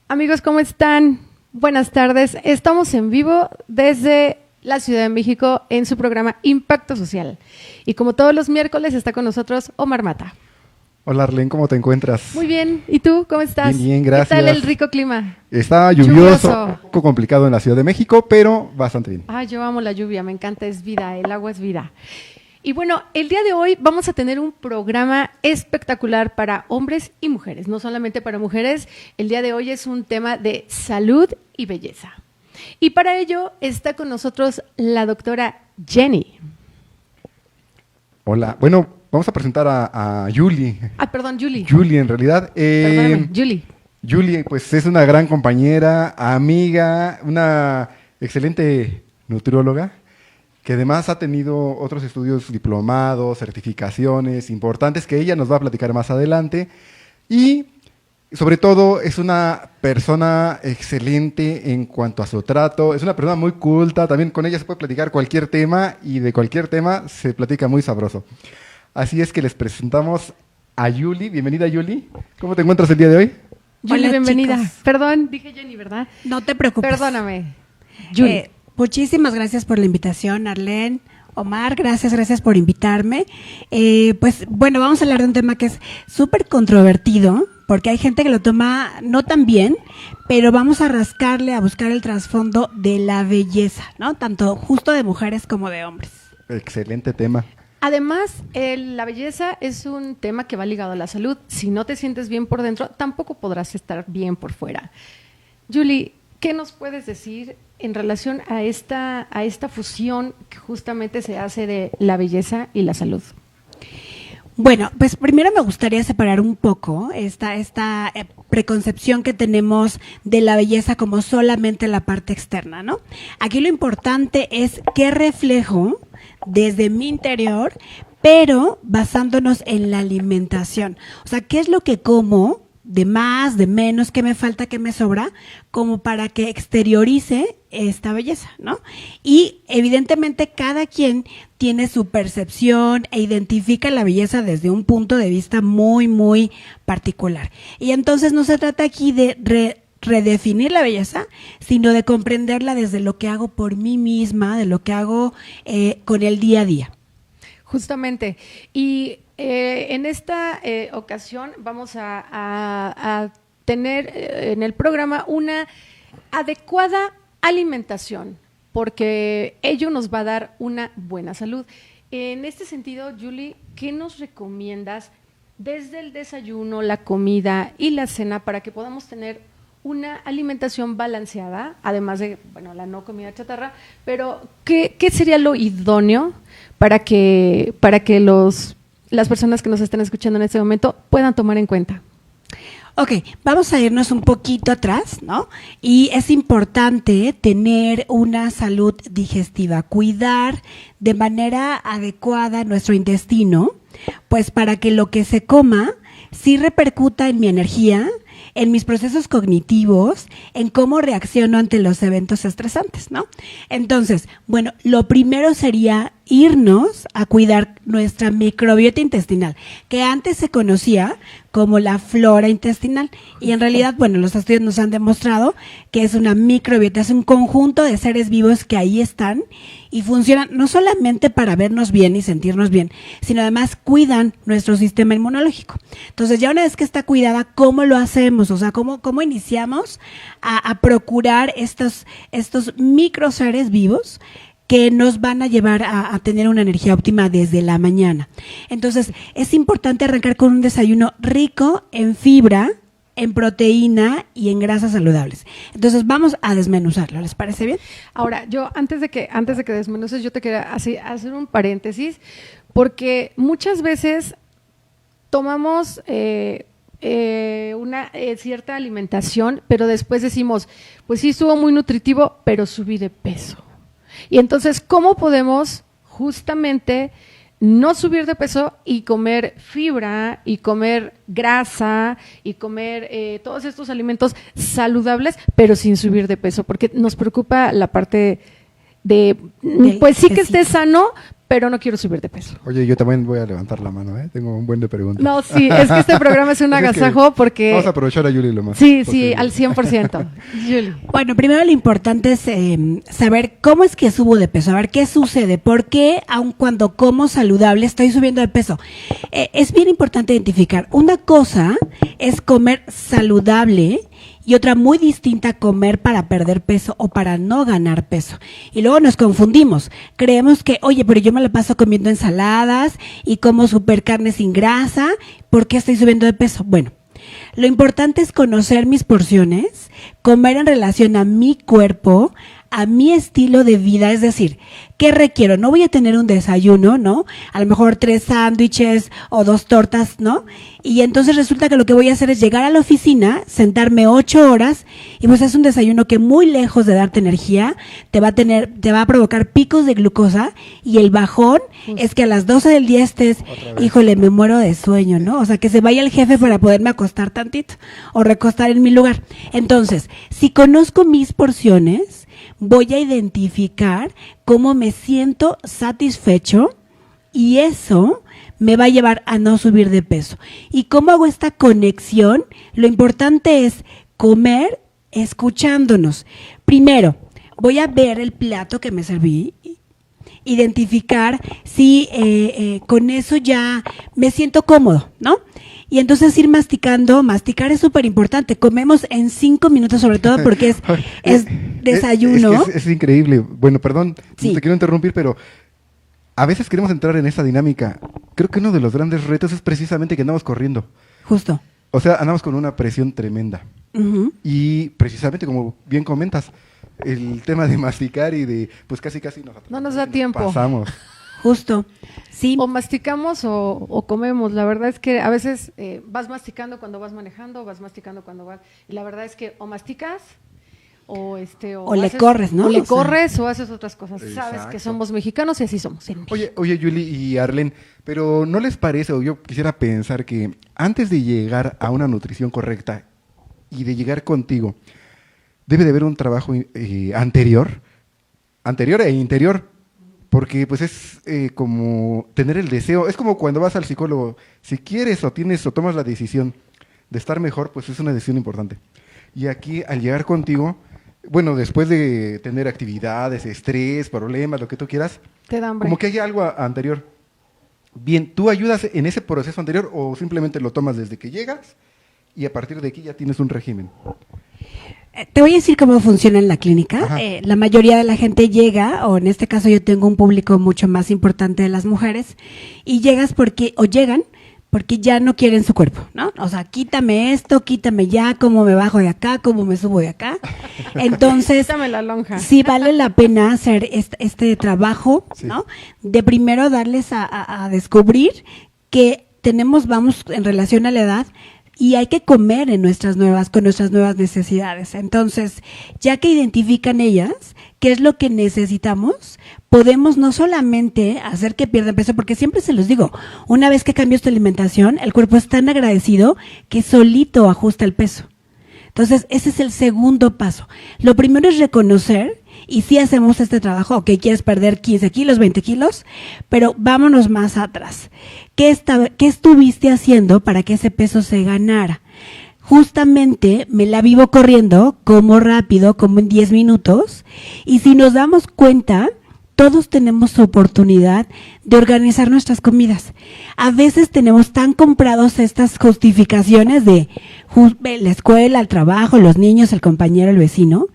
Amigos, ¿cómo están? Buenas tardes. Estamos en vivo desde la Ciudad de México en su programa Impacto Social. Y como todos los miércoles está con nosotros Omar Mata. Hola Arlene, ¿cómo te encuentras? Muy bien. ¿Y tú? ¿Cómo estás? Bien, gracias. ¿Qué tal el rico clima? Está lluvioso, un poco complicado en la Ciudad de México, pero bastante bien. Yo amo la lluvia, me encanta, es vida, el agua es vida. Y bueno, el día de hoy vamos a tener un programa espectacular para hombres y mujeres, no solamente para mujeres. El día de hoy es un tema de salud y belleza. Y para ello está con nosotros la doctora Jenny. Hola, bueno, vamos a presentar a Julie. Perdón, Julie. Julie, en realidad. Perdóname, Julie. Julie, pues es una gran compañera, amiga, una excelente nutrióloga, que además ha tenido otros estudios diplomados, certificaciones importantes que ella nos va a platicar más adelante. Y sobre todo es una persona excelente en cuanto a su trato, es una persona muy culta, también con ella se puede platicar cualquier tema y de cualquier tema se platica muy sabroso. Así es que les presentamos a Julie. Bienvenida, Julie. ¿Cómo te encuentras el día de hoy? Julie, Hola, bienvenida. chicos. Perdón, dije Jenny, ¿verdad? No te preocupes. Perdóname. Julie. Muchísimas gracias por la invitación, Arlene. Omar, gracias por invitarme. Pues bueno, vamos a hablar de un tema que es súper controvertido, porque hay gente que lo toma no tan bien, pero vamos a rascarle, a buscar el trasfondo de la belleza, ¿no? Tanto justo de mujeres como de hombres. Excelente tema. Además, la belleza es un tema que va ligado a la salud. Si no te sientes bien por dentro, tampoco podrás estar bien por fuera. Julie, ¿qué nos puedes decir en relación a esta fusión que justamente se hace de la belleza y la salud? Bueno, pues primero me gustaría separar un poco esta preconcepción que tenemos de la belleza como solamente la parte externa, ¿no? Aquí lo importante es qué reflejo desde mi interior, pero basándonos en la alimentación. O sea, ¿qué es lo que como? De más, de menos, qué me falta, qué me sobra, como para que exteriorice esta belleza, ¿no? Y evidentemente cada quien tiene su percepción e identifica la belleza desde un punto de vista muy, muy particular. Y entonces no se trata aquí de redefinir la belleza, sino de comprenderla desde lo que hago por mí misma, de lo que hago con el día a día. Justamente. Y en esta ocasión vamos a tener en el programa una adecuada alimentación, porque ello nos va a dar una buena salud. En este sentido, Julie, ¿qué nos recomiendas desde el desayuno, la comida y la cena para que podamos tener una alimentación balanceada, además de, bueno, la no comida chatarra, pero ¿qué sería lo idóneo para que las personas que nos están escuchando en este momento puedan tomar en cuenta? Ok, vamos a irnos un poquito atrás, ¿no? Y es importante tener una salud digestiva, cuidar de manera adecuada nuestro intestino, pues para que lo que se coma sí repercuta en mi energía, en mis procesos cognitivos, en cómo reacciono ante los eventos estresantes, ¿no? Entonces, bueno, lo primero sería irnos a cuidar nuestra microbiota intestinal, que antes se conocía como la flora intestinal, y en realidad, bueno, los estudios nos han demostrado que es una microbiota, es un conjunto de seres vivos que ahí están y funcionan no solamente para vernos bien y sentirnos bien, sino además cuidan nuestro sistema inmunológico. Entonces, ya una vez que está cuidada, ¿cómo lo hacemos? O sea, ¿cómo iniciamos a procurar estos micro seres vivos que nos van a llevar a tener una energía óptima desde la mañana? Entonces, es importante arrancar con un desayuno rico en fibra, en proteína y en grasas saludables. Entonces, vamos a desmenuzarlo, ¿les parece bien? Ahora, yo antes de que desmenuces, yo te quería hacer un paréntesis, porque muchas veces tomamos una cierta alimentación, pero después decimos, pues sí estuvo muy nutritivo, pero subí de peso. Y entonces, ¿cómo podemos justamente no subir de peso y comer fibra y comer grasa y comer todos estos alimentos saludables, pero sin subir de peso? Porque nos preocupa la parte de, pues sí que esté sano, pero no quiero subir de peso. Oye, yo también voy a levantar la mano, ¿eh? Tengo un buen de preguntas. No, sí, es que este programa es un agasajo porque... Vamos a aprovechar a Yuli lo más Sí, posible. al 100%. Yuli. Bueno, primero lo importante es saber cómo es que subo de peso, a ver qué sucede, por qué aun cuando como saludable estoy subiendo de peso. Es bien importante identificar, una cosa es comer saludable y otra muy distinta, comer para perder peso o para no ganar peso. Y luego nos confundimos, creemos que, oye, pero yo me la paso comiendo ensaladas y como super carne sin grasa, ¿por qué estoy subiendo de peso? Bueno, lo importante es conocer mis porciones, comer en relación a mi cuerpo, a mi estilo de vida, es decir, ¿qué requiero? No voy a tener un desayuno, ¿no? A lo mejor 3 sándwiches o 2 tortas, ¿no? Y entonces resulta que lo que voy a hacer es llegar a la oficina, sentarme 8 horas y pues es un desayuno que muy lejos de darte energía, te va a provocar picos de glucosa y el bajón es que a las 12 del día estés, híjole, me muero de sueño, ¿no? O sea, que se vaya el jefe para poderme acostar tantito o recostar en mi lugar. Entonces, si conozco mis porciones, voy a identificar cómo me siento satisfecho y eso me va a llevar a no subir de peso. ¿Y cómo hago esta conexión? Lo importante es comer escuchándonos. Primero, voy a ver el plato que me serví, identificar si con eso ya me siento cómodo, ¿no? Y entonces ir masticando, masticar es súper importante. Comemos en 5 minutos, sobre todo porque es desayuno. Es increíble. Bueno, perdón, Sí. no te quiero interrumpir, pero a veces queremos entrar en esa dinámica. Creo que uno de los grandes retos es precisamente que andamos corriendo. Justo. O sea, andamos con una presión tremenda. Ujú. Y precisamente, como bien comentas, el tema de masticar y de, pues casi No nos da tiempo. pasamos. Justo. Sí. O masticamos o comemos. La verdad es que a veces vas masticando cuando vas manejando, vas masticando cuando vas... Y la verdad es que o masticas o le corres, ¿no? O le O sea. corres o haces otras cosas. Sabes Exacto. que somos mexicanos y así somos. Oye, Yuli y Arlen, pero ¿no les parece, o yo quisiera pensar que antes de llegar a una nutrición correcta y de llegar contigo, debe de haber un trabajo anterior e interior? Porque pues es como tener el deseo, es como cuando vas al psicólogo, si quieres o tienes o tomas la decisión de estar mejor, pues es una decisión importante. Y aquí al llegar contigo, bueno, después de tener actividades, estrés, problemas, lo que tú quieras, Te da hambre. como que hay algo anterior. Bien, ¿tú ayudas en ese proceso anterior o simplemente lo tomas desde que llegas y a partir de aquí ya tienes un régimen? Te voy a decir cómo funciona en la clínica. Ajá. La mayoría de la gente llega, o en este caso yo tengo un público mucho más importante de las mujeres, y llegan porque ya no quieren su cuerpo, ¿no? O sea, quítame esto, quítame ya, cómo me bajo de acá, cómo me subo de acá. Entonces, Quítame la lonja. sí vale la pena hacer este trabajo, Sí. ¿no? De primero darles a descubrir que vamos en relación a la edad, y hay que comer con nuestras nuevas necesidades. Entonces, ya que identifican ellas qué es lo que necesitamos, podemos no solamente hacer que pierdan peso, porque siempre se los digo, una vez que cambias tu alimentación, el cuerpo es tan agradecido que solito ajusta el peso. Entonces, ese es el segundo paso. Lo primero es reconocer, y si hacemos este trabajo, ok, quieres perder 15 kilos, 20 kilos, pero vámonos más atrás. ¿Qué estuviste haciendo para que ese peso se ganara? Justamente me la vivo corriendo, como rápido, como en 10 minutos, y si nos damos cuenta, todos tenemos oportunidad de organizar nuestras comidas. A veces tenemos tan comprados estas justificaciones de la escuela, el trabajo, los niños, el compañero, el vecino,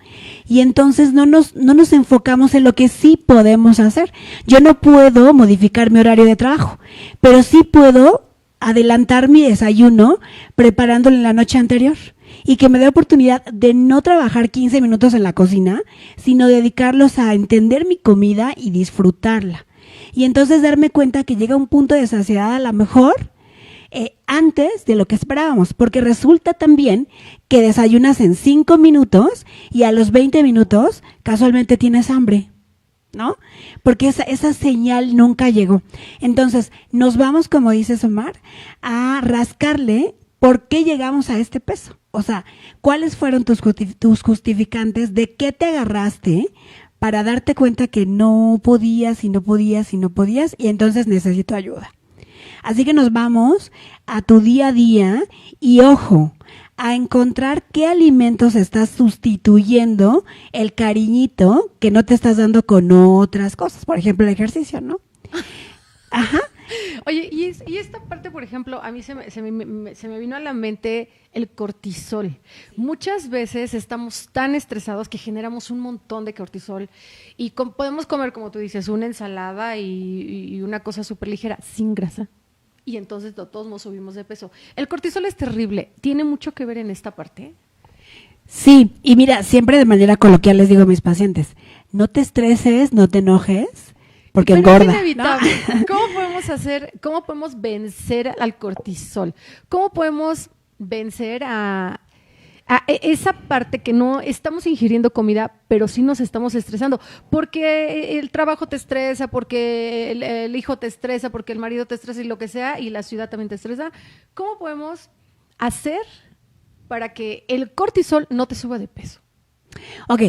y entonces no nos enfocamos en lo que sí podemos hacer. Yo no puedo modificar mi horario de trabajo, pero sí puedo adelantar mi desayuno preparándolo en la noche anterior. Y que me dé oportunidad de no trabajar 15 minutos en la cocina, sino dedicarlos a entender mi comida y disfrutarla. Y entonces darme cuenta que llega un punto de saciedad a lo mejor antes de lo que esperábamos, porque resulta también que desayunas en 5 minutos y a los 20 minutos casualmente tienes hambre, ¿no? Porque esa señal nunca llegó. Entonces nos vamos, como dices Omar, a rascarle por qué llegamos a este peso. O sea, ¿cuáles fueron tus justificantes? ¿De qué te agarraste para darte cuenta que no podías y no podías y no podías y entonces necesito ayuda. Así que nos vamos a tu día a día y ojo, a encontrar qué alimentos estás sustituyendo el cariñito que no te estás dando con otras cosas. Por ejemplo, el ejercicio, ¿no? Ajá. Oye, y esta parte, por ejemplo, a mí se me vino a la mente el cortisol. Muchas veces estamos tan estresados que generamos un montón de cortisol y podemos comer, como tú dices, una ensalada y una cosa súper ligera, sin grasa. Y entonces todos nos subimos de peso. El cortisol es terrible. ¿Tiene mucho que ver en esta parte? Sí, y mira, siempre de manera coloquial les digo a mis pacientes, no te estreses, no te enojes, porque Pero engorda. es inevitable. ¿No? ¿Cómo podemos vencer al cortisol? ¿Cómo podemos vencer a esa parte que no estamos ingiriendo comida, pero sí nos estamos estresando? Porque el trabajo te estresa, porque el hijo te estresa, porque el marido te estresa y lo que sea, y la ciudad también te estresa. ¿Cómo podemos hacer para que el cortisol no te suba de peso? Ok,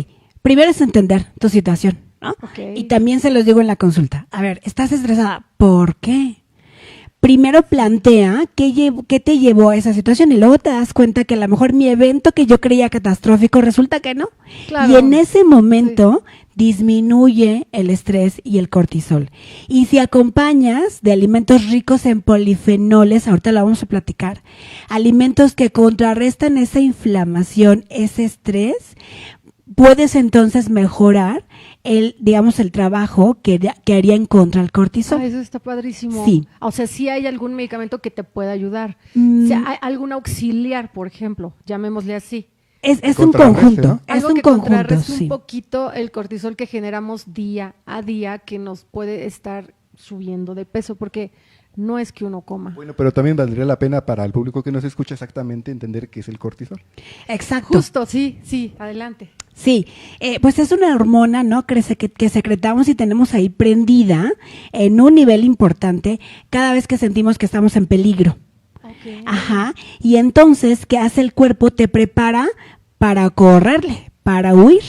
primero es entender tu situación, ¿no? Okay. Y también se los digo en la consulta. A ver, ¿estás estresada? ¿Por qué? Primero plantea qué te llevó a esa situación y luego te das cuenta que a lo mejor mi evento que yo creía catastrófico resulta que no. Claro. Y en ese momento disminuye el estrés y el cortisol. Y si acompañas de alimentos ricos en polifenoles, ahorita lo vamos a platicar, alimentos que contrarrestan esa inflamación, ese estrés, puedes entonces mejorar el trabajo que haría en contra del cortisol. Eso está padrísimo. Sí. O sea, sí hay algún medicamento que te pueda ayudar. O sea, hay algún auxiliar, por ejemplo, llamémosle así. Es un conjunto, ¿no? es Algo un que conjunto, contrarreste sí. un poquito el cortisol que generamos día a día, que nos puede estar subiendo de peso, porque no es que uno coma. Bueno, pero también valdría la pena para el público que nos escucha exactamente entender qué es el cortisol. Exacto. Justo, sí, adelante. Sí, pues es una hormona, ¿no? Que secretamos y tenemos ahí prendida en un nivel importante cada vez que sentimos que estamos en peligro. Okay. Ajá. Y entonces, ¿qué hace el cuerpo? Te prepara para correrle, para huir.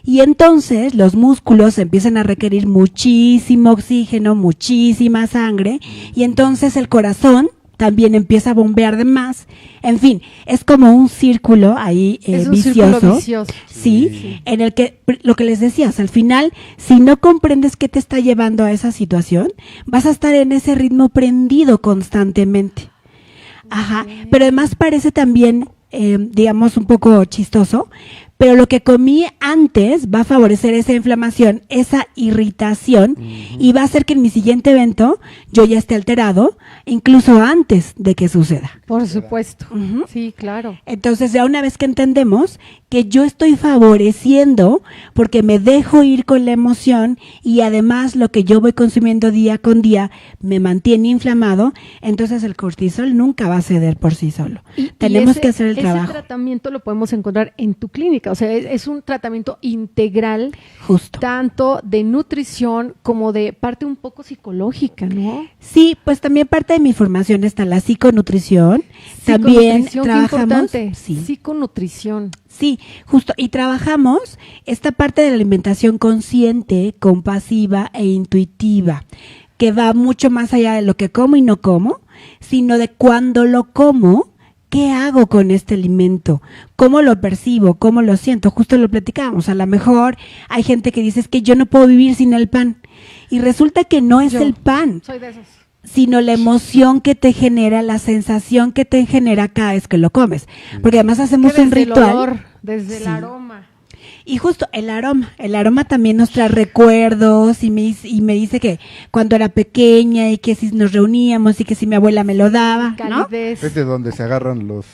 Y entonces los músculos empiezan a requerir muchísimo oxígeno, muchísima sangre, y entonces el corazón también empieza a bombear de más. En fin, es como un círculo ahí Es un vicioso. círculo vicioso. Sí, en el que, lo que les decías, al final, si no comprendes qué te está llevando a esa situación, vas a estar en ese ritmo prendido constantemente. Ajá, pero además parece también, digamos, un poco chistoso, pero lo que comí antes va a favorecer esa inflamación, esa irritación, y va a hacer que en mi siguiente evento yo ya esté alterado, incluso antes de que suceda. Por supuesto. Ujú. Sí, claro. Entonces, ya una vez que entendemos que yo estoy favoreciendo porque me dejo ir con la emoción y además lo que yo voy consumiendo día con día me mantiene inflamado, entonces el cortisol nunca va a ceder por sí solo. Tenemos que hacer el trabajo. Ese tratamiento lo podemos encontrar en tu clínica. O sea, es un tratamiento integral, Justo. tanto de nutrición como de parte un poco psicológica, ¿no? Sí, pues también parte de mi formación está la psiconutrición. También Psiconutrición, qué trabajamos. importante. Sí. Psiconutrición. Sí, justo. Y trabajamos esta parte de la alimentación consciente, compasiva e intuitiva, que va mucho más allá de lo que como y no como, sino de cuando lo como, ¿qué hago con este alimento? ¿Cómo lo percibo? ¿Cómo lo siento? Justo lo platicábamos. A lo mejor hay gente que dice, es que yo no puedo vivir sin el pan. Y resulta que no es Yo. el pan, Soy de esos. sino la emoción que te genera, la sensación que te genera cada vez que lo comes. Porque además hacemos Que un desde el ritual. olor, desde Sí. el aroma. Y justo el aroma también nos trae recuerdos y me dice que cuando era pequeña y que si nos reuníamos y que si mi abuela me lo daba, ¿no? Calidez. Es de donde se agarran los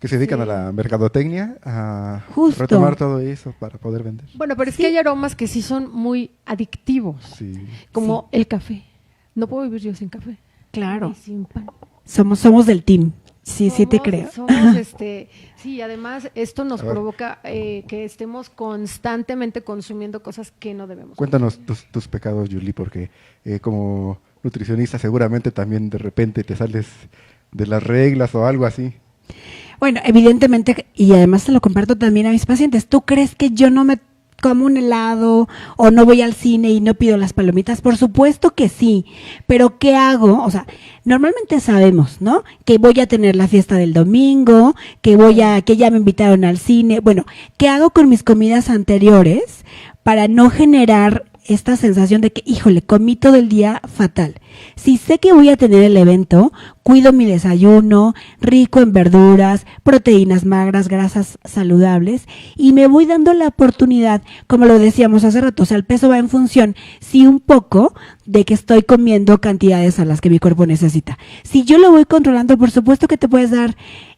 que se dedican a la mercadotecnia a Justo. retomar todo eso para poder vender. Bueno, pero es que hay aromas que sí son muy adictivos, Sí. como el café. No puedo vivir yo sin café. Claro. Ni sin pan. Somos del team. Sí, sí te creo. Sí, además esto nos A ver. provoca que estemos constantemente consumiendo cosas que no debemos. Cuéntanos tus pecados, Julie, porque como nutricionista seguramente también de repente te sales de las reglas o algo así. Bueno, evidentemente, y además te lo comparto también a mis pacientes, ¿tú crees que yo no me como un helado o no voy al cine y no pido las palomitas? Por supuesto que sí, pero ¿qué hago? O sea, normalmente sabemos, ¿no? Que voy a tener la fiesta del domingo, que ya me invitaron al cine. Bueno, ¿qué hago con mis comidas anteriores para no generar esta sensación de que, híjole, comí todo el día fatal? Si sé que voy a tener el evento, cuido mi desayuno, rico en verduras, proteínas magras, grasas saludables, y me voy dando la oportunidad, como lo decíamos hace rato, o sea, el peso va en función, sí, un poco de que estoy comiendo cantidades a las que mi cuerpo necesita. Si yo lo voy controlando, por supuesto que te puedes dar,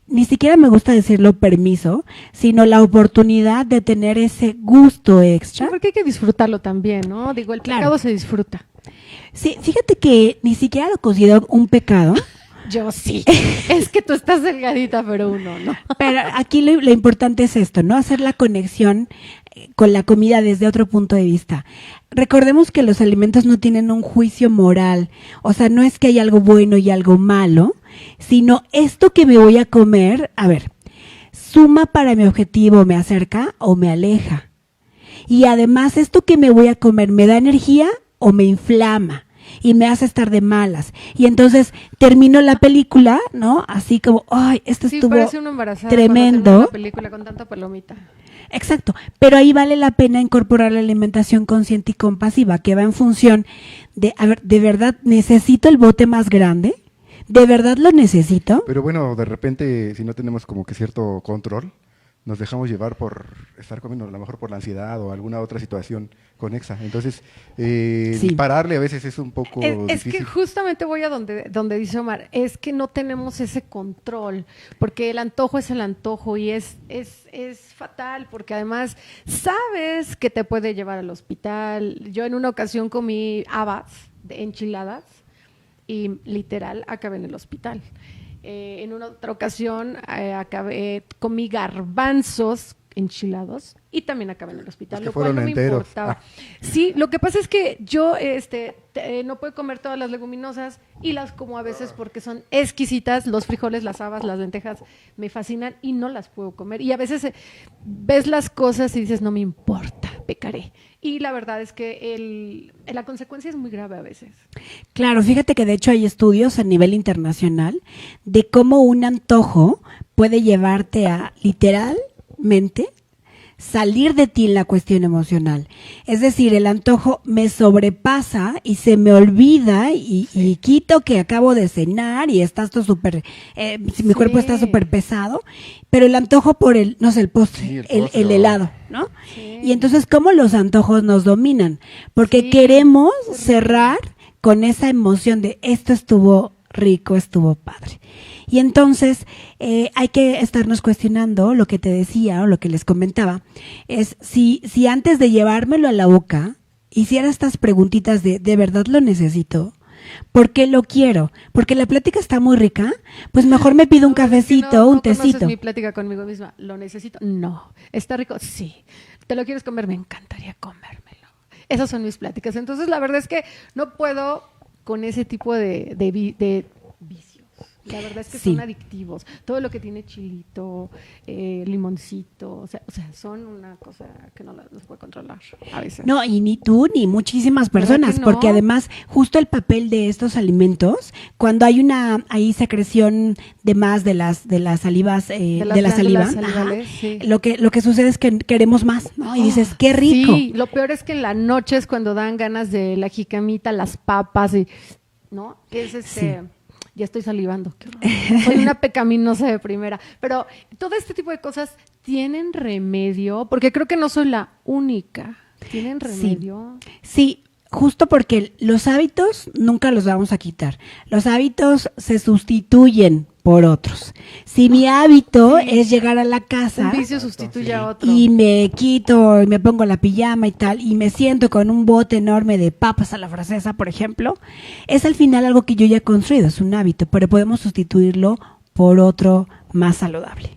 ni siquiera me gusta decirlo permiso, sino la oportunidad de tener ese gusto extra. Sí, porque hay que disfrutarlo también, ¿no? Digo, el pecado se disfruta. Sí, fíjate que ni siquiera lo considero un pecado. Yo sí. Es que tú estás delgadita, pero uno no. Pero aquí lo importante es esto, ¿no? Hacer la conexión con la comida desde otro punto de vista. Recordemos que los alimentos no tienen un juicio moral. O sea, no es que hay algo bueno y algo malo, sino esto que me voy a comer, a ver, suma para mi objetivo, me acerca o me aleja. Y además, esto que me voy a comer, ¿me da energía o me inflama? Y me hace estar de malas. Y entonces termino la película, ¿no? Así como, ay, esto sí, estuvo parece una embarazada tremendo. Una película con tanta palomita. Exacto, pero ahí vale la pena incorporar la alimentación consciente y compasiva, que va en función de, a ver, ¿de verdad necesito el bote más grande? ¿De verdad lo necesito? Pero bueno, de repente, si no tenemos como que cierto control, nos dejamos llevar por estar comiendo, a lo mejor por la ansiedad o alguna otra situación conexa. Entonces, Sí. pararle a veces es un poco Es difícil. que justamente voy a donde dice Omar, es que no tenemos ese control, porque el antojo es el antojo y es fatal, porque además sabes que te puede llevar al hospital. Yo en una ocasión comí habas de enchiladas y literal acabé en el hospital. En una otra ocasión comí garbanzos enchilados y también acabé en el hospital, Es que lo cual no fueron me enteros. importaba. Sí, lo que pasa es que yo no puedo comer todas las leguminosas y las como a veces porque son exquisitas, los frijoles, las habas, las lentejas me fascinan y no las puedo comer. Y a veces ves las cosas y dices, no me importa, pecaré. Y la verdad es que la consecuencia es muy grave a veces. Claro, fíjate que de hecho hay estudios a nivel internacional de cómo un antojo puede llevarte a literalmente salir de ti en la cuestión emocional. Es decir, el antojo me sobrepasa y se me olvida y quito que acabo de cenar y está esto súper, mi cuerpo está súper pesado, pero el antojo por el, no sé, el postre, Sí, el helado, ¿no? Sí. Y entonces, ¿cómo los antojos nos dominan? Porque Sí, queremos cerrar con esa emoción de esto estuvo rico, estuvo padre. Y entonces hay que estarnos cuestionando lo que te decía o lo que les comentaba, es si antes de llevármelo a la boca hiciera estas preguntitas ¿de verdad lo necesito? ¿Por qué lo quiero? Porque la plática está muy rica, pues mejor me pido un cafecito, no un tecito. conoces mi plática conmigo misma. ¿Lo necesito? No. ¿Está rico? Sí. ¿Te lo quieres comer? Me encantaría comérmelo. Esas son mis pláticas. Entonces, la verdad es que no puedo con ese tipo de vicios. La verdad es que Sí. son adictivos. Todo lo que tiene chilito, limoncito, o sea, son una cosa que no los puede controlar a veces. No, y ni tú ni muchísimas ¿Verdad personas, que no? porque además justo el papel de estos alimentos, cuando hay una secreción de más de las salivas, de la saliva, glándulas salivales, ajá, sí. lo que sucede es que queremos más, ¿no? Y dices, qué rico. Sí, lo peor es que en la noche es cuando dan ganas de la jicamita, las papas, y, ¿no? Que es Sí. Ya estoy salivando. Qué horror. Soy una pecaminosa de primera. Pero todo este tipo de cosas tienen remedio, porque creo que no soy la única. ¿Tienen remedio? Sí, justo porque los hábitos nunca los vamos a quitar. Los hábitos se sustituyen por otros. Si mi hábito es llegar a la casa Un vicio sustituye a otro. y me quito y me pongo la pijama y tal y me siento con un bote enorme de papas a la francesa, por ejemplo, es al final algo que yo ya he construido, es un hábito, pero podemos sustituirlo por otro más saludable.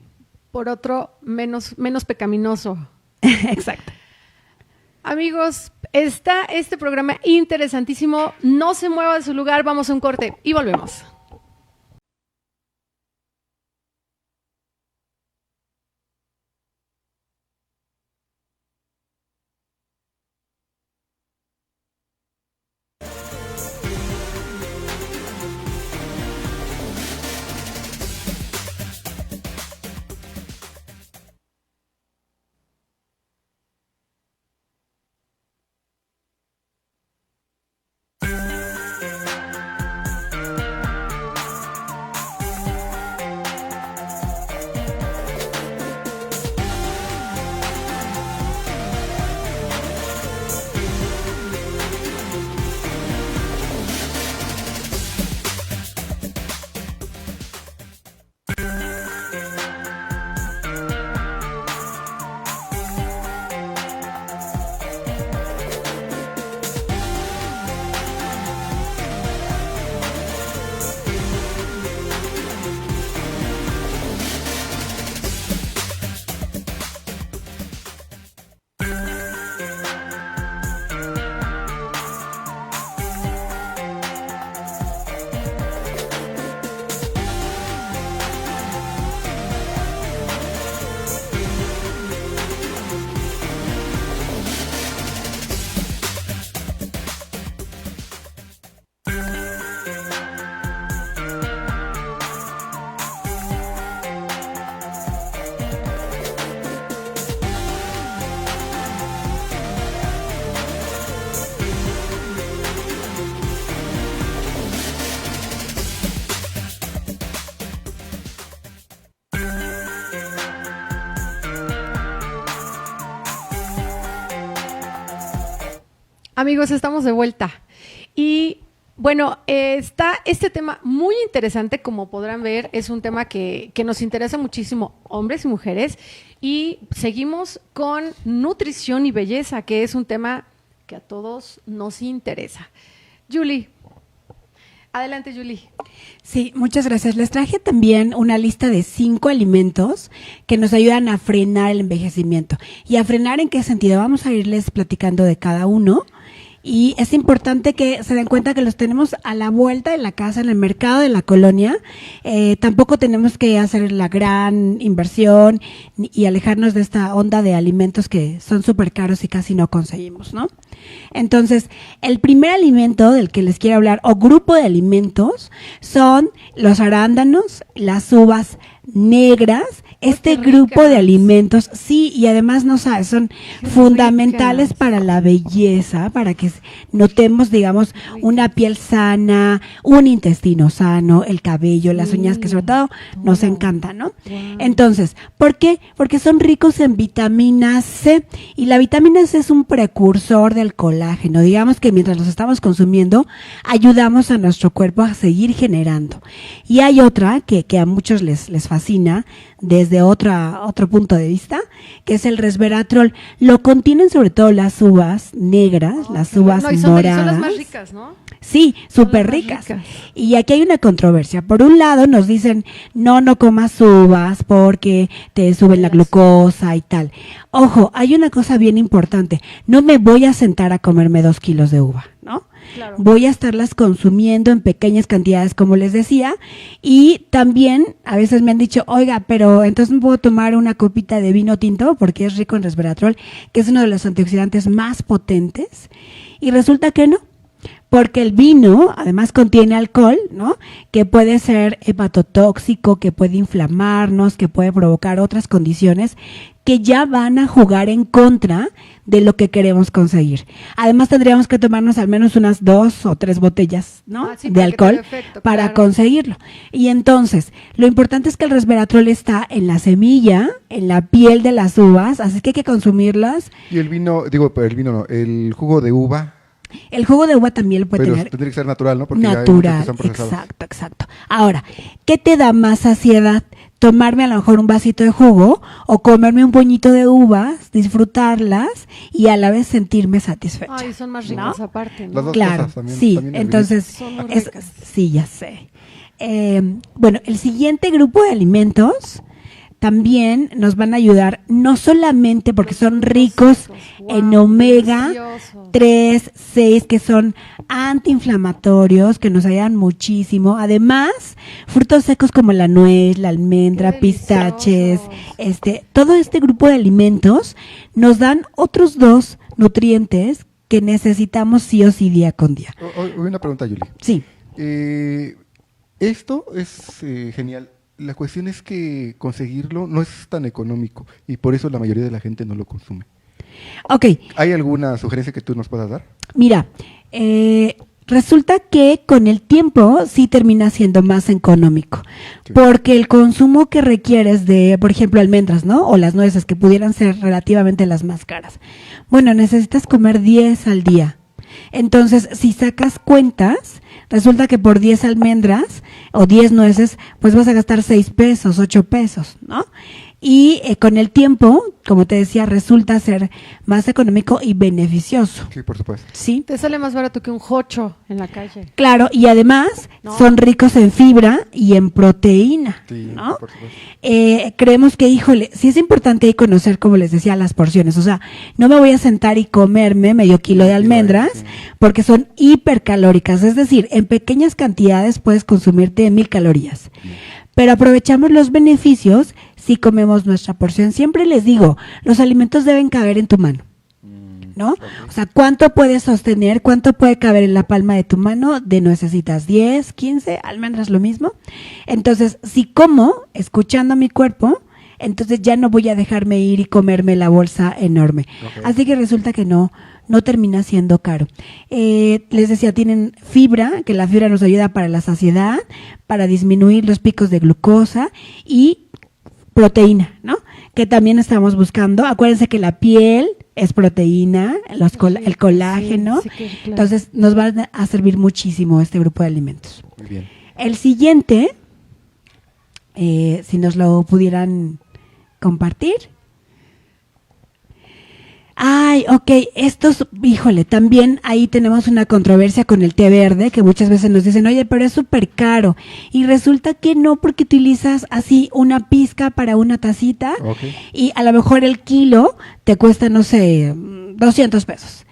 Por otro, menos pecaminoso. Exacto. Amigos, está este programa interesantísimo. No se mueva de su lugar, vamos a un corte y volvemos. Amigos, estamos de vuelta. Y bueno, está este tema muy interesante, como podrán ver, es un tema que nos interesa muchísimo, hombres y mujeres, y seguimos con nutrición y belleza, que es un tema que a todos nos interesa. Julie. Adelante, Julie. Sí, muchas gracias. Les traje también una lista de 5 alimentos que nos ayudan a frenar el envejecimiento. ¿Y a frenar en qué sentido? Vamos a irles platicando de cada uno. Y es importante que se den cuenta que los tenemos a la vuelta de la casa, en el mercado de la colonia. Tampoco tenemos que hacer la gran inversión y alejarnos de esta onda de alimentos que son súper caros y casi no conseguimos, ¿no? Entonces, el primer alimento del que les quiero hablar, o grupo de alimentos, son los arándanos, las uvas negras. Este grupo de alimentos, sí, y además no sabes, son fundamentales para la belleza, para que notemos, digamos, una piel sana, un intestino sano, el cabello, las uñas, que sobre todo nos encantan, ¿no? Entonces, ¿por qué? Porque son ricos en vitamina C, y la vitamina C es un precursor del colágeno. Digamos que mientras los estamos consumiendo, ayudamos a nuestro cuerpo a seguir generando. Y hay otra que a muchos les fascina, desde otro punto de vista, que es el resveratrol. Lo contienen sobre todo las uvas negras, las uvas moradas. Son las más ricas, ¿no? Sí, súper ricas. Y aquí hay una controversia. Por un lado nos dicen, no comas uvas porque te suben la glucosa y tal. Ojo, hay una cosa bien importante. No me voy a sentar a comerme 2 kilos de uva, ¿no? Claro. Voy a estarlas consumiendo en pequeñas cantidades, como les decía, y también a veces me han dicho, oiga, pero entonces me puedo tomar una copita de vino tinto porque es rico en resveratrol, que es uno de los antioxidantes más potentes, y resulta que no, porque el vino además contiene alcohol, ¿no? Que puede ser hepatotóxico, que puede inflamarnos, que puede provocar otras condiciones que ya van a jugar en contra de lo que queremos conseguir. Además tendríamos que tomarnos al menos unas 2 o 3 botellas, ¿no? De alcohol para conseguirlo. Y entonces, lo importante es que el resveratrol está en la semilla, en la piel de las uvas, así que hay que consumirlas. Y el vino, el jugo de uva. El jugo de uva también lo puede tener. Pero tendría que ser natural, ¿no? Porque natural, exacto. Ahora, ¿qué te da más saciedad? Tomarme a lo mejor un vasito de jugo o comerme un puñito de uvas, disfrutarlas y a la vez sentirme satisfecha. Ay, son más ricas, ¿no? Aparte, ¿no? Las dos claro, cosas también, sí, también entonces, son muy ricas. Sí, ya sé. Bueno, el siguiente grupo de alimentos también nos van a ayudar, no solamente porque son ricos en omega 3, 6, que son antiinflamatorios, que nos ayudan muchísimo. Además, frutos secos como la nuez, la almendra, pistaches, todo este grupo de alimentos nos dan otros 2 nutrientes que necesitamos sí o sí día con día. Una pregunta, Julie. Sí. Esto es genial. La cuestión es que conseguirlo no es tan económico y por eso la mayoría de la gente no lo consume. Ok. ¿Hay alguna sugerencia que tú nos puedas dar? Mira, resulta que con el tiempo sí termina siendo más económico, sí, porque el consumo que requieres de, por ejemplo, almendras, ¿no? O las nueces, que pudieran ser relativamente las más caras. Bueno, necesitas comer 10 al día. Entonces, si sacas cuentas, resulta que por 10 almendras o 10 nueces, pues vas a gastar 6 pesos, 8 pesos, ¿no? Y con el tiempo, como te decía, resulta ser más económico y beneficioso. Sí, por supuesto. Sí. Te sale más barato que un jocho en la calle. Claro, y además son ricos en fibra y en proteína, sí, ¿no? Por supuesto. Creemos que, híjole, sí es importante ahí conocer, como les decía, las porciones. O sea, no me voy a sentar y comerme medio kilo de almendras, porque son hipercalóricas. Es decir, en pequeñas cantidades puedes consumirte 1000 calorías. Pero aprovechamos los beneficios si comemos nuestra porción. Siempre les digo, los alimentos deben caber en tu mano, ¿no? Okay. O sea, ¿cuánto puedes sostener? ¿Cuánto puede caber en la palma de tu mano? Necesitas 10, 15, almendras lo mismo. Entonces, si como, escuchando a mi cuerpo, entonces ya no voy a dejarme ir y comerme la bolsa enorme. Okay. Así que resulta que no termina siendo caro. Les decía, tienen fibra, que la fibra nos ayuda para la saciedad, para disminuir los picos de glucosa, y proteína, ¿no? Que también estamos buscando. Acuérdense que la piel es proteína, el colágeno. Sí, claro. Entonces, nos van a servir muchísimo este grupo de alimentos. Muy bien. El siguiente, si nos lo pudieran compartir. Ay, ok, estos, híjole, también ahí tenemos una controversia con el té verde, que muchas veces nos dicen, oye, pero es súper caro. Y resulta que no, porque utilizas así una pizca para una tacita, Okay. y a lo mejor el kilo te cuesta, no sé, 200 pesos.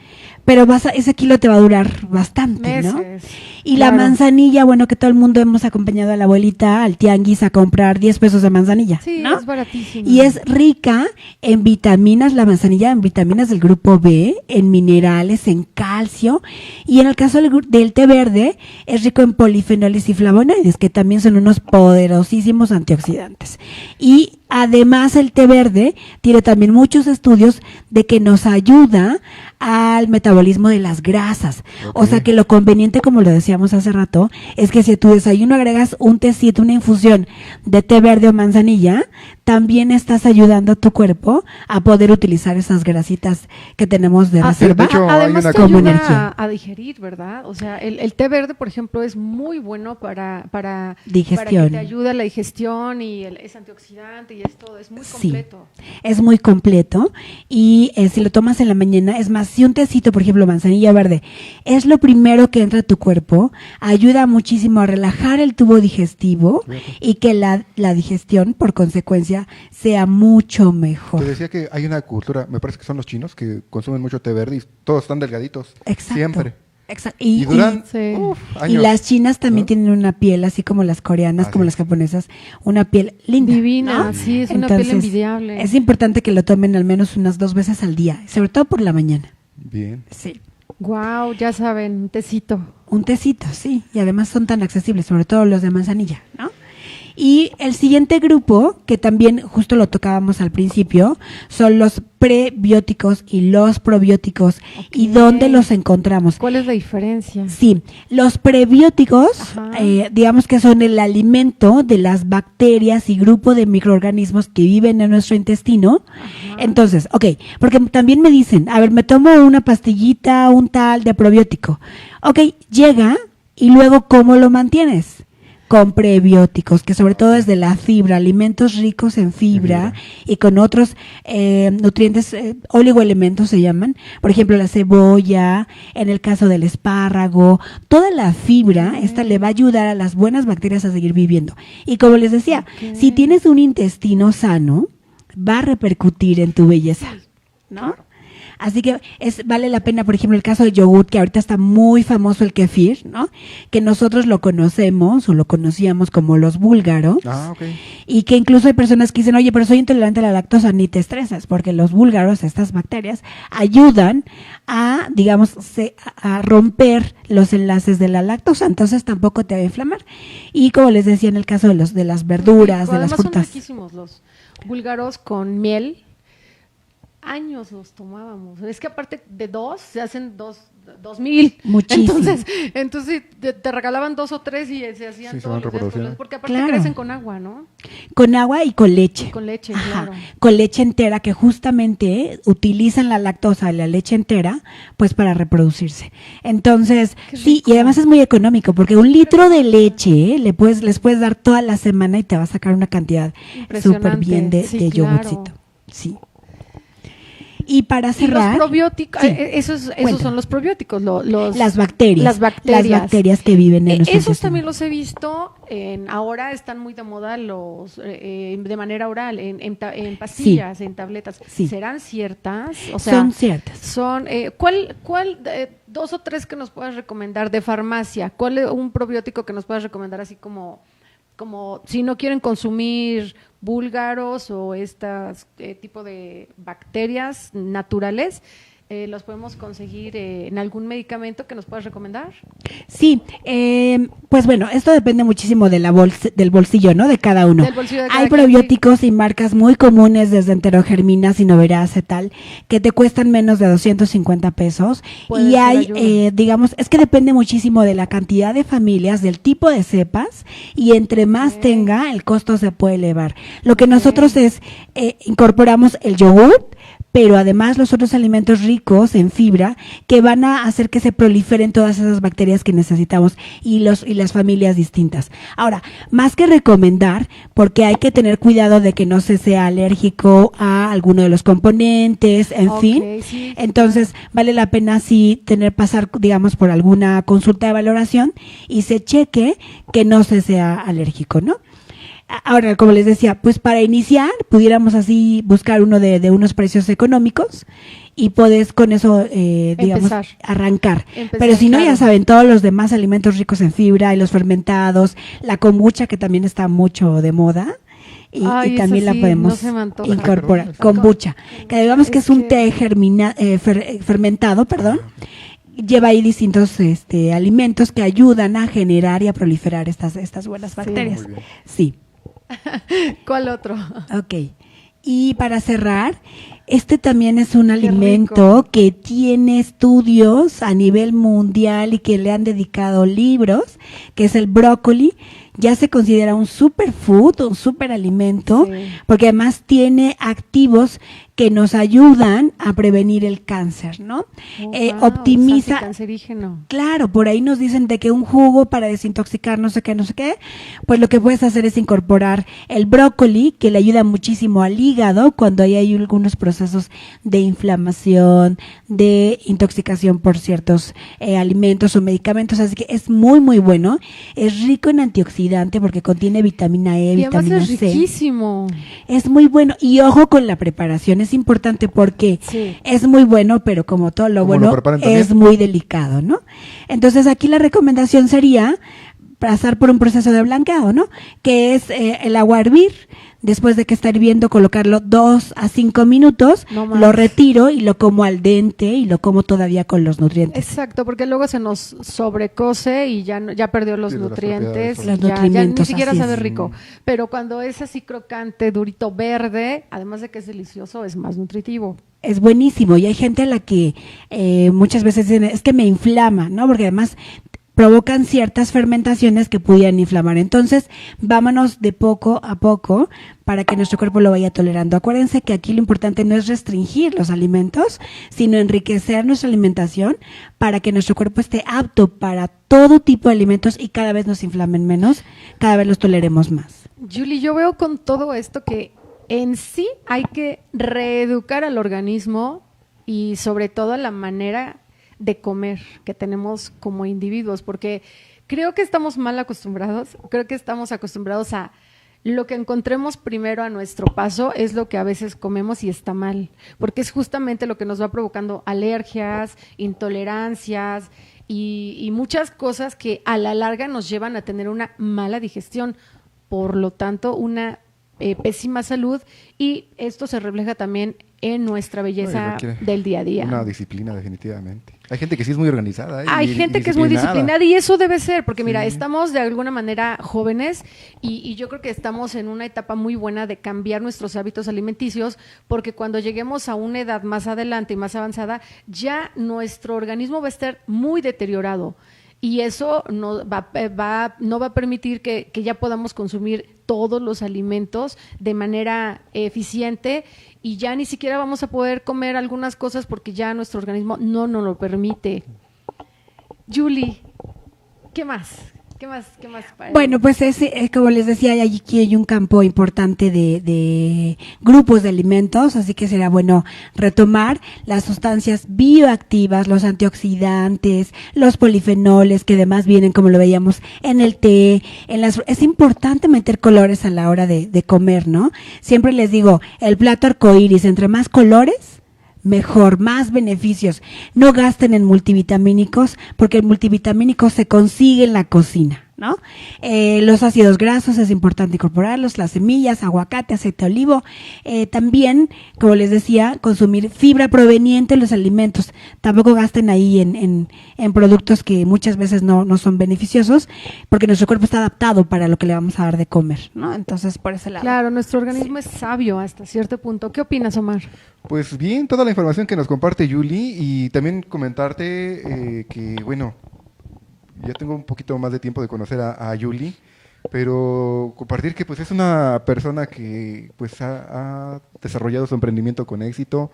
Pero ese kilo te va a durar bastante, ¿no? Meses. Y la Claro. manzanilla, bueno, que todo el mundo hemos acompañado a la abuelita al tianguis a comprar 10 pesos de manzanilla, Sí, ¿no? es baratísimo. Y es rica en vitaminas, la manzanilla, en vitaminas del grupo B, en minerales, en calcio. Y en el caso del té verde, es rico en polifenoles y flavonoides, que también son unos poderosísimos antioxidantes. Y además el té verde tiene también muchos estudios de que nos ayuda al metabolismo de las grasas. O sea que lo conveniente, como lo decíamos hace rato, es que si a tu desayuno agregas un tecito, una infusión de té verde o manzanilla, también estás ayudando a tu cuerpo a poder utilizar esas grasitas que tenemos de reserva. de hecho, Además hay te una como ayuda energía. a digerir, ¿verdad? O sea, el té verde, por ejemplo, es muy bueno para Digestión. que te ayude a la digestión y es antioxidante y es todo, es muy Sí. completo. Es muy completo y si lo tomas en la mañana, es más, si un tecito, por ejemplo, manzanilla verde, es lo primero que entra a tu cuerpo, ayuda muchísimo a relajar el tubo digestivo y que la digestión, por consecuencia, sea mucho mejor. Te decía que hay una cultura, me parece que son los chinos, que consumen mucho té verde y todos están delgaditos. Exacto. Siempre. Exacto. Y duran Sí. años. y las chinas también ¿no? tienen una piel, así como las coreanas, Así como es. las japonesas, una piel linda. Divina, ¿no? sí, es una piel envidiable. Es importante que lo tomen al menos unas 2 veces al día, sobre todo por la mañana. Bien. Sí. Wow, ya saben, un tecito. Un tecito, sí, y además son tan accesibles, sobre todo los de manzanilla, ¿no? Y el siguiente grupo, que también justo lo tocábamos al principio, son los prebióticos y los probióticos. ¿Y Ok. dónde los encontramos? ¿Cuál es la diferencia? Sí, los prebióticos, Ajá. digamos que son el alimento de las bacterias y grupo de microorganismos que viven en nuestro intestino. Ajá. Entonces, ok, porque también me dicen, a ver, me tomo una pastillita, un tal de probiótico. Ok, llega y luego, ¿cómo lo mantienes? Con prebióticos, que sobre todo es de la fibra, alimentos ricos en fibra y con otros nutrientes, oligoelementos se llaman, por ejemplo la cebolla, en el caso del espárrago, toda la fibra, esta le va a ayudar a las buenas bacterias a seguir viviendo. Y como les decía, Ok. si tienes un intestino sano, va a repercutir en tu belleza, ¿no? Así que vale la pena, por ejemplo, el caso del yogurt, que ahorita está muy famoso el kefir, ¿no? Que nosotros lo conocemos o lo conocíamos como los búlgaros. Ah, ok. Y que incluso hay personas que dicen, oye, pero soy intolerante a la lactosa, ni te estresas, porque los búlgaros, estas bacterias, ayudan a, digamos, a romper los enlaces de la lactosa, entonces tampoco te va a inflamar. Y como les decía, en el caso de las verduras, de las Además frutas. son riquísimos los búlgaros con miel. Años los tomábamos. Es que aparte de 2, se hacen 2,000. Muchísimo. Entonces te regalaban 2 o 3 y se hacían Sí, se todos van los días reproduciendo. porque aparte Claro. crecen con agua, ¿no? Con agua y con leche. Y con leche, Ajá, claro. con leche entera, que justamente utilizan la lactosa, la leche entera, pues para reproducirse. Entonces, Qué sí, rico. y además es muy económico, porque un litro de leche les puedes dar toda la semana y te va a sacar una cantidad Impresionante. súper bien de Sí, yogurcito. claro. Sí. Y para Y cerrar, los probióticos, sí, esos cuéntame. son los probióticos, las bacterias. Las bacterias. Las bacterias que viven en nuestro Esos intestino. también los he visto, ahora están muy de moda los de manera oral, en pastillas, en tabletas. Sí. ¿Serán ciertas? O sea, Son ciertas. Son, ¿cuál 2 o 3 que nos puedas recomendar de farmacia? ¿Cuál es un probiótico que nos puedas recomendar así como si no quieren consumir búlgaros o estas tipo de bacterias naturales, los podemos conseguir en algún medicamento que nos puedas recomendar? Sí, pues bueno, esto depende muchísimo de del bolsillo, ¿no? De cada uno. Del bolsillo de cada Hay quien, probióticos y marcas muy comunes, desde enterogermina, sinoverase, tal, que te cuestan menos de 250 pesos. Puede Y ser hay, ayuda. digamos, es que depende muchísimo de la cantidad de familias, del tipo de cepas, y entre más Ok. tenga, el costo se puede elevar. Lo que nosotros es, incorporamos el yogur, pero además los otros alimentos ricos en fibra que van a hacer que se proliferen todas esas bacterias que necesitamos y las familias distintas. Ahora, más que recomendar, porque hay que tener cuidado de que no se sea alérgico a alguno de los componentes, en fin. Sí. Entonces, vale la pena sí pasar, digamos, por alguna consulta de valoración y se cheque que no se sea alérgico, ¿no? Ahora, como les decía, pues para iniciar, pudiéramos así buscar uno de unos precios económicos y puedes con eso, digamos, arrancar. Pero si no, ya saben, todos los demás alimentos ricos en fibra y los fermentados, la kombucha, que también está mucho de moda. Y también la podemos incorporar. Kombucha, que digamos que es un té fermentado, perdón. Lleva ahí distintos alimentos que ayudan a generar y a proliferar estas buenas bacterias. Sí. ¿Cuál otro? Ok. Y para cerrar, también es un alimento que tiene estudios a nivel mundial y que le han dedicado libros, que es el brócoli. Ya se considera un superfood, un superalimento, porque además tiene activos que nos ayudan a prevenir el cáncer, ¿no? Optimiza. Es anticancerígeno. Claro, por ahí nos dicen de que un jugo para desintoxicar no sé qué, pues lo que puedes hacer es incorporar el brócoli, que le ayuda muchísimo al hígado cuando hay algunos procesos de inflamación, de intoxicación por ciertos alimentos o medicamentos, así que es muy, muy bueno. Es rico en antioxidantes porque contiene vitamina E, vitamina C. Es riquísimo. Es muy bueno. Y ojo con la preparación, es importante porque es muy bueno, pero como todo lo bueno, es muy delicado, ¿no? Entonces aquí la recomendación sería pasar por un proceso de blanqueado, ¿no? Que es el agua a hervir. Después de que está hirviendo, colocarlo 2 a 5 minutos, lo retiro y lo como al dente y lo como todavía con los nutrientes. Exacto, porque luego se nos sobrecose y ya perdió los nutrientes. Ya ni siquiera sabe rico. Pero cuando es así crocante, durito, verde, además de que es delicioso, es más nutritivo. Es buenísimo y hay gente a la que muchas veces dicen, es que me inflama, ¿no? Porque además provocan ciertas fermentaciones que pudieran inflamar. Entonces, vámonos de poco a poco para que nuestro cuerpo lo vaya tolerando. Acuérdense que aquí lo importante no es restringir los alimentos, sino enriquecer nuestra alimentación para que nuestro cuerpo esté apto para todo tipo de alimentos y cada vez nos inflamen menos, cada vez los toleremos más. Julie, yo veo con todo esto que en sí hay que reeducar al organismo y sobre todo la manera de comer que tenemos como individuos, porque creo que estamos mal acostumbrados, creo que estamos acostumbrados a lo que encontremos primero a nuestro paso es lo que a veces comemos y está mal, porque es justamente lo que nos va provocando alergias, intolerancias y muchas cosas que a la larga nos llevan a tener una mala digestión, por lo tanto una pésima salud, y esto se refleja también en nuestra belleza del día a día. Una disciplina, definitivamente. Hay gente que sí es muy organizada. Hay gente que es muy disciplinada y eso debe ser, porque mira, estamos de alguna manera jóvenes y yo creo que estamos en una etapa muy buena de cambiar nuestros hábitos alimenticios, porque cuando lleguemos a una edad más adelante y más avanzada, ya nuestro organismo va a estar muy deteriorado. Y eso no va a permitir que ya podamos consumir todos los alimentos de manera eficiente y ya ni siquiera vamos a poder comer algunas cosas porque ya nuestro organismo no nos lo permite. Julie, ¿qué más? ¿Qué más? Bueno, pues como les decía, aquí hay un campo importante de grupos de alimentos, así que será bueno retomar las sustancias bioactivas, los antioxidantes, los polifenoles, que además vienen, como lo veíamos, en el té, es importante meter colores a la hora de comer, ¿no? Siempre les digo, el plato arcoíris, entre más colores, mejor, más beneficios. No gasten en multivitamínicos, porque el multivitamínico se consigue en la cocina, ¿no? Los ácidos grasos es importante incorporarlos, las semillas, aguacate, aceite de olivo. También, como les decía, consumir fibra proveniente de los alimentos. Tampoco gasten ahí en productos que muchas veces no son beneficiosos, porque nuestro cuerpo está adaptado para lo que le vamos a dar de comer, ¿no? Entonces, por ese lado. Claro, nuestro organismo es sabio hasta cierto punto. ¿Qué opinas, Omar? Pues bien, toda la información que nos comparte Julie, y también comentarte que, bueno, ya tengo un poquito más de tiempo de conocer a Julie, pero compartir que pues es una persona que pues ha desarrollado su emprendimiento con éxito,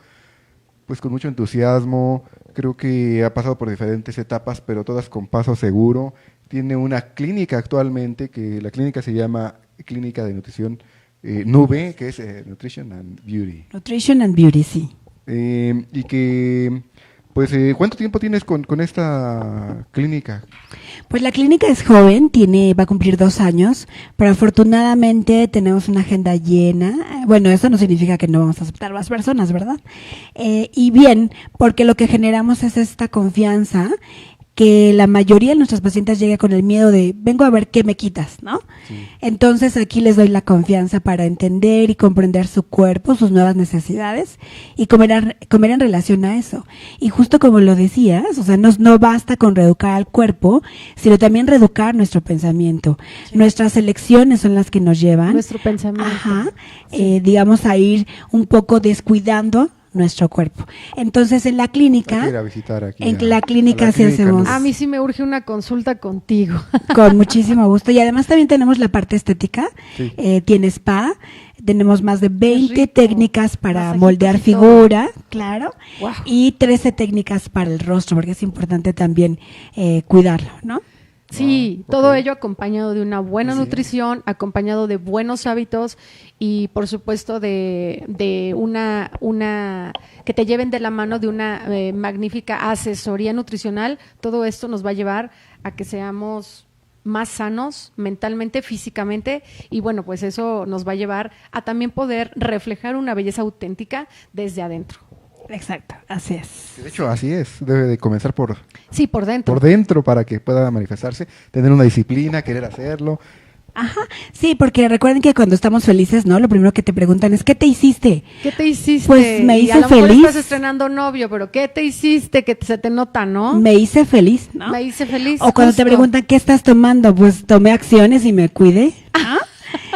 pues con mucho entusiasmo. Creo que ha pasado por diferentes etapas, pero todas con paso seguro. Tiene una clínica actualmente, que la clínica se llama Clínica de Nutrición Nube, que es Nutrition and Beauty. Nutrition and Beauty, sí. Y que, pues, ¿cuánto tiempo tienes con esta clínica? Pues la clínica es joven, va a cumplir 2 años, pero afortunadamente tenemos una agenda llena. Bueno, eso no significa que no vamos a aceptar más personas, ¿verdad? Y bien, porque lo que generamos es esta confianza, que la mayoría de nuestros pacientes llega con el miedo de, vengo a ver qué me quitas, ¿no? Sí. Entonces aquí les doy la confianza para entender y comprender su cuerpo, sus nuevas necesidades y comer en relación a eso. Y justo como lo decías, o sea, no basta con reeducar al cuerpo, sino también reeducar nuestro pensamiento. Sí. Nuestras elecciones son las que nos llevan. Nuestro pensamiento. Ajá, sí. Digamos, a ir un poco descuidando nuestro cuerpo. Entonces, en la clínica, hay que ir a visitar aquí en la clínica sí hacemos. A mí sí me urge una consulta contigo. Con muchísimo gusto. Y además también tenemos la parte estética. Sí. Tiene spa. Tenemos más de 20 técnicas para moldear figura, claro, wow. Y 13 técnicas para el rostro, porque es importante también cuidarlo, ¿no? Sí, wow, todo ello acompañado de una buena nutrición, acompañado de buenos hábitos y por supuesto de una que te lleven de la mano de una magnífica asesoría nutricional. Todo esto nos va a llevar a que seamos más sanos mentalmente, físicamente, y bueno, pues eso nos va a llevar a también poder reflejar una belleza auténtica desde adentro. Exacto, así es. De hecho, así es. Debe de comenzar por dentro. Por dentro para que pueda manifestarse, tener una disciplina, querer hacerlo. Ajá, sí, porque recuerden que cuando estamos felices, ¿no? Lo primero que te preguntan es, ¿qué te hiciste? ¿Qué te hiciste? Pues me hice feliz. A lo feliz. mejor estás estrenando novio, pero ¿qué te hiciste? Que se te nota, ¿no? Me hice feliz, ¿no? Me hice feliz. O cuando te preguntan, ¿qué estás tomando? Pues tomé acciones y me cuidé. ¿Ah?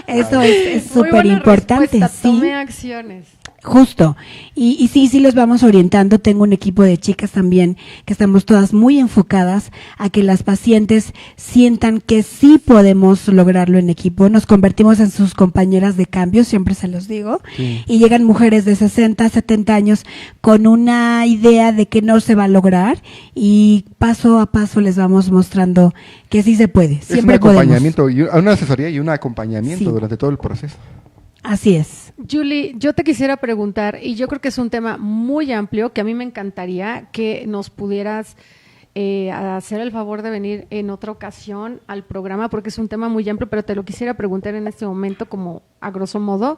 Eso es súper importante. Sí. Tomé acciones. Justo, y sí los vamos orientando. Tengo un equipo de chicas también que estamos todas muy enfocadas a que las pacientes sientan que sí podemos lograrlo en equipo. Nos convertimos en sus compañeras de cambio, siempre se los digo, sí. Y llegan mujeres de 60, 70 años con una idea de que no se va a lograr y paso a paso les vamos mostrando que sí se puede, siempre es un acompañamiento, una asesoría y un acompañamiento sí. Durante todo el proceso. Así es. Julie, yo te quisiera preguntar, y yo creo que es un tema muy amplio, que a mí me encantaría que nos pudieras hacer el favor de venir en otra ocasión al programa, porque es un tema muy amplio, pero te lo quisiera preguntar en este momento como a grosso modo.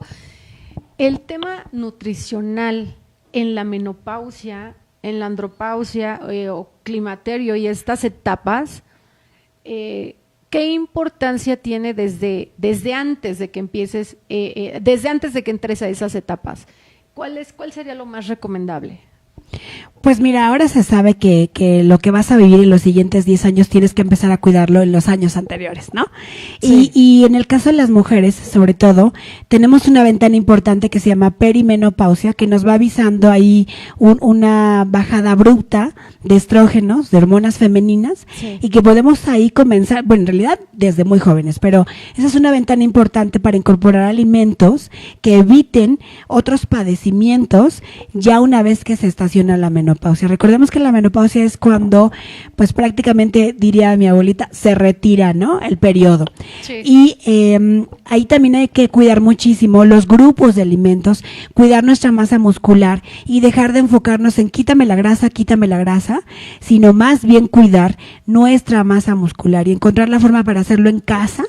El tema nutricional en la menopausia, en la andropausia o climaterio y estas etapas, ¿qué importancia tiene desde antes de que empieces, desde antes de que entres a esas etapas? ¿Cuál sería lo más recomendable? Pues mira, ahora se sabe que lo que vas a vivir en los siguientes 10 años tienes que empezar a cuidarlo en los años anteriores, ¿no? Sí. Y en el caso de las mujeres, sobre todo, tenemos una ventana importante que se llama perimenopausia, que nos va avisando ahí una bajada abrupta de estrógenos, de hormonas femeninas, sí. Y que podemos ahí comenzar, bueno, en realidad desde muy jóvenes, pero esa es una ventana importante para incorporar alimentos que eviten otros padecimientos ya una vez que se estaciona la menopausia. Recordemos que la menopausia es cuando, pues prácticamente, diría mi abuelita, se retira, ¿no? El periodo. Sí. Y ahí también hay que cuidar muchísimo los grupos de alimentos, cuidar nuestra masa muscular y dejar de enfocarnos en quítame la grasa, sino más bien cuidar nuestra masa muscular y encontrar la forma para hacerlo en casa,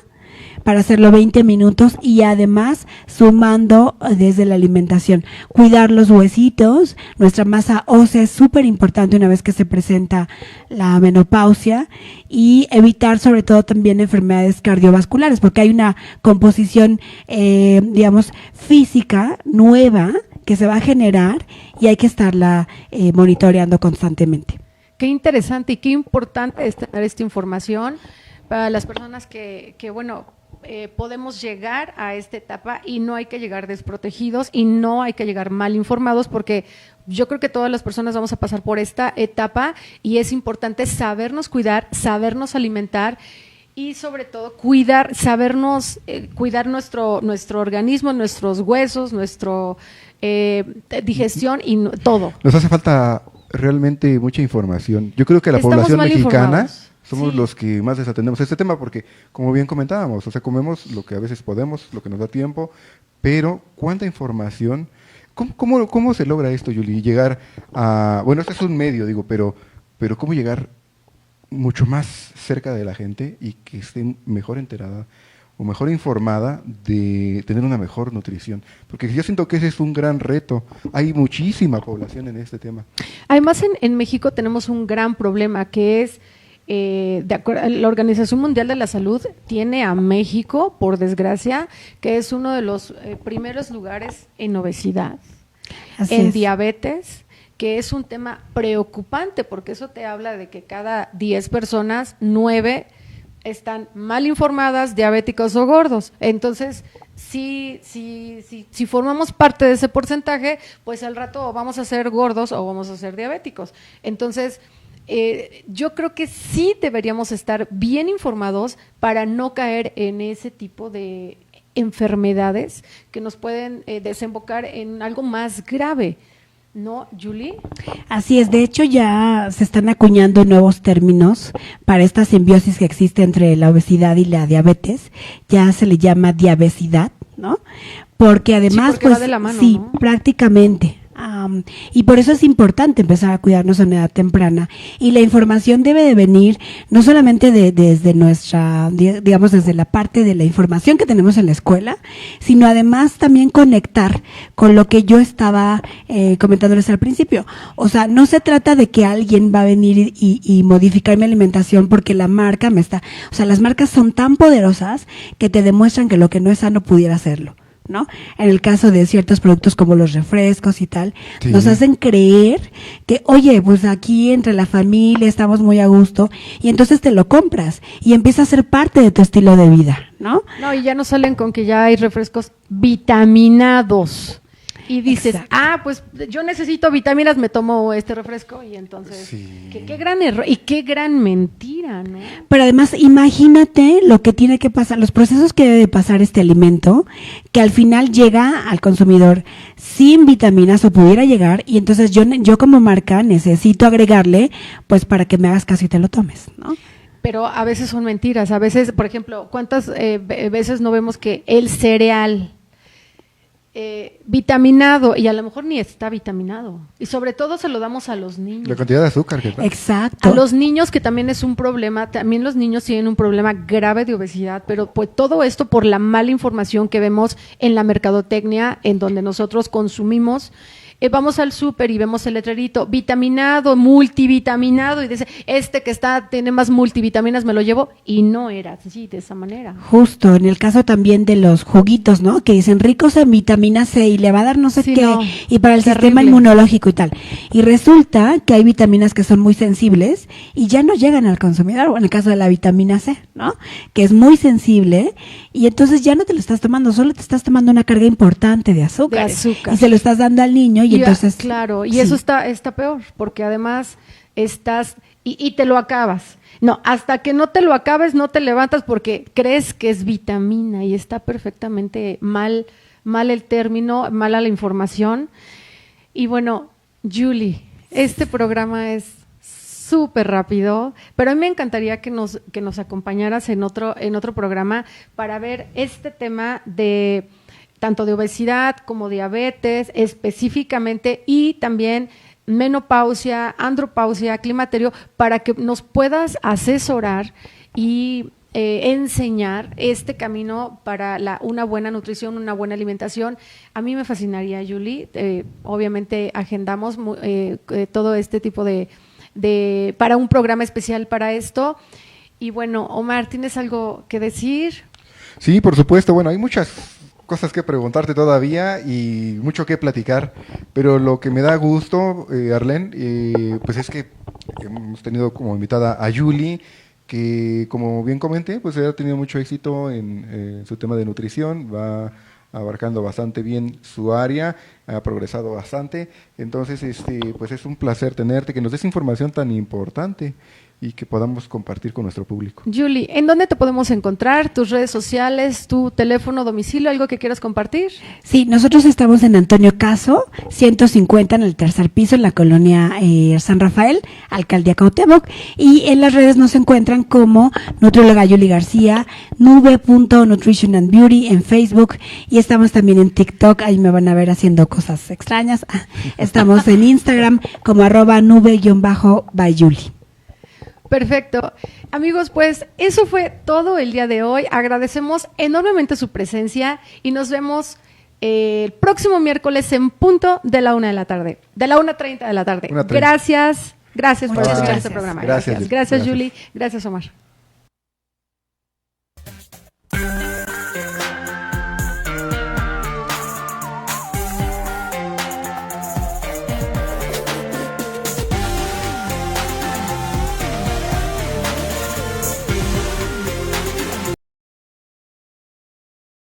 para hacerlo 20 minutos y además sumando desde la alimentación. Cuidar los huesitos, nuestra masa ósea es súper importante una vez que se presenta la menopausia y evitar sobre todo también enfermedades cardiovasculares porque hay una composición, digamos, física nueva que se va a generar y hay que estarla monitoreando constantemente. Qué interesante y qué importante es tener esta información para las personas que bueno, podemos llegar a esta etapa y no hay que llegar desprotegidos y no hay que llegar mal informados porque yo creo que todas las personas vamos a pasar por esta etapa y es importante sabernos cuidar, sabernos alimentar y sobre todo sabernos cuidar nuestro organismo, nuestros huesos, nuestro digestión y todo. Nos hace falta realmente mucha información. Yo creo que la Estamos población mal mexicana informados. somos Sí. los que más desatendemos este tema porque, como bien comentábamos, o sea, comemos lo que a veces podemos, lo que nos da tiempo, pero ¿cuánta información? ¿Cómo se logra esto, Yuli? Llegar a, bueno, este es un medio, digo, pero ¿cómo llegar mucho más cerca de la gente y que esté mejor enterada o mejor informada de tener una mejor nutrición? Porque yo siento que ese es un gran reto. Hay muchísima población en este tema. Además, en México tenemos un gran problema que es, la Organización Mundial de la Salud tiene a México, por desgracia, que es uno de los primeros lugares en obesidad, Así en es. diabetes, que es un tema preocupante, porque eso te habla de que cada 10 personas, 9 están mal informadas, diabéticos o gordos. Entonces, si formamos parte de ese porcentaje, pues al rato o vamos a ser gordos o vamos a ser diabéticos. Entonces, yo creo que sí deberíamos estar bien informados para no caer en ese tipo de enfermedades que nos pueden desembocar en algo más grave. ¿No, Julie? Así es, de hecho ya se están acuñando nuevos términos para esta simbiosis que existe entre la obesidad y la diabetes, ya se le llama diabesidad, ¿no? Porque además, Sí, porque va de la mano, sí, ¿no? prácticamente. Y por eso es importante empezar a cuidarnos a una edad temprana. Y la información debe de venir no solamente desde nuestra, digamos, desde la parte de la información que tenemos en la escuela, sino además también conectar con lo que yo estaba comentándoles al principio. O sea, no se trata de que alguien va a venir y modificar mi alimentación porque la marca me está... O sea, las marcas son tan poderosas que te demuestran que lo que no es sano pudiera hacerlo, ¿no? En el caso de ciertos productos como los refrescos y tal, Sí. nos hacen creer que, oye, pues aquí entre la familia estamos muy a gusto y entonces te lo compras y empieza a ser parte de tu estilo de vida, ¿no? No, y ya nos salen con que ya hay refrescos vitaminados. Y dices, Exacto. pues yo necesito vitaminas, me tomo este refresco y entonces, Sí. qué gran error y qué gran mentira, ¿no? Pero además, imagínate lo que tiene que pasar, los procesos que debe de pasar este alimento, que al final llega al consumidor sin vitaminas o pudiera llegar, y entonces yo como marca necesito agregarle, pues para que me hagas caso y te lo tomes, ¿no? Pero a veces son mentiras, a veces, por ejemplo, ¿cuántas veces no vemos que el cereal vitaminado, y a lo mejor ni está vitaminado, y sobre todo se lo damos a los niños? La cantidad de azúcar que trae. Exacto. A los niños, que también es un problema, también los niños tienen un problema grave de obesidad, pero pues todo esto por la mala información que vemos en la mercadotecnia, en donde nosotros consumimos. Vamos al súper y vemos el letrerito, vitaminado, multivitaminado, y dice, que tiene más multivitaminas, me lo llevo, y no era así, de esa manera. Justo, en el caso también de los juguitos, ¿no? Que dicen ricos en vitamina C y le va a dar no sé Sí, qué, no, y para el terrible. sistema inmunológico y tal. Y resulta que hay vitaminas que son muy sensibles y ya no llegan al consumidor, o en el caso de la vitamina C, ¿no? Que es muy sensible y entonces ya no te lo estás tomando, solo te estás tomando una carga importante de azúcar. De azúcar. Y se lo estás dando al niño y entonces... Claro, y sí. eso está peor, porque además estás, y te lo acabas. No, hasta que no te lo acabes, no te levantas porque crees que es vitamina y está perfectamente mal el término, mala la información. Y bueno, Julie, este programa es súper rápido, pero a mí me encantaría que nos acompañaras en otro programa para ver este tema de tanto de obesidad como diabetes específicamente, y también menopausia, andropausia, climaterio, para que nos puedas asesorar y enseñar este camino para una buena nutrición, una buena alimentación. A mí me fascinaría, Julie. Obviamente agendamos todo este tipo para un programa especial para esto. Y bueno, Omar, ¿tienes algo que decir? Sí, por supuesto. Bueno, hay muchas cosas que preguntarte todavía y mucho que platicar, pero lo que me da gusto, Arlene, pues es que hemos tenido como invitada a Julie, que como bien comenté, pues ella ha tenido mucho éxito en su tema de nutrición, va abarcando bastante bien su área, ha progresado bastante. Entonces, pues es un placer tenerte, que nos des información tan importante y que podamos compartir con nuestro público. Julie, ¿en dónde te podemos encontrar? ¿Tus redes sociales, tu teléfono, domicilio, algo que quieras compartir? Sí, nosotros estamos en Antonio Caso, 150 en el tercer piso, en la colonia San Rafael, Alcaldía Cuauhtémoc, y en las redes nos encuentran como nutrióloga Julie García, nube.nutrition and beauty en Facebook, y estamos también en TikTok, ahí me van a ver haciendo cosas extrañas. Estamos en Instagram como @nube_by_Julie. Perfecto. Amigos, pues eso fue todo el día de hoy. Agradecemos enormemente su presencia y nos vemos el próximo miércoles en punto de la 1 de la tarde, de la 1:30 de la tarde. 1:30. Gracias por Muchas escuchar gracias. este programa. Gracias. Gracias, Julie. Gracias, Omar.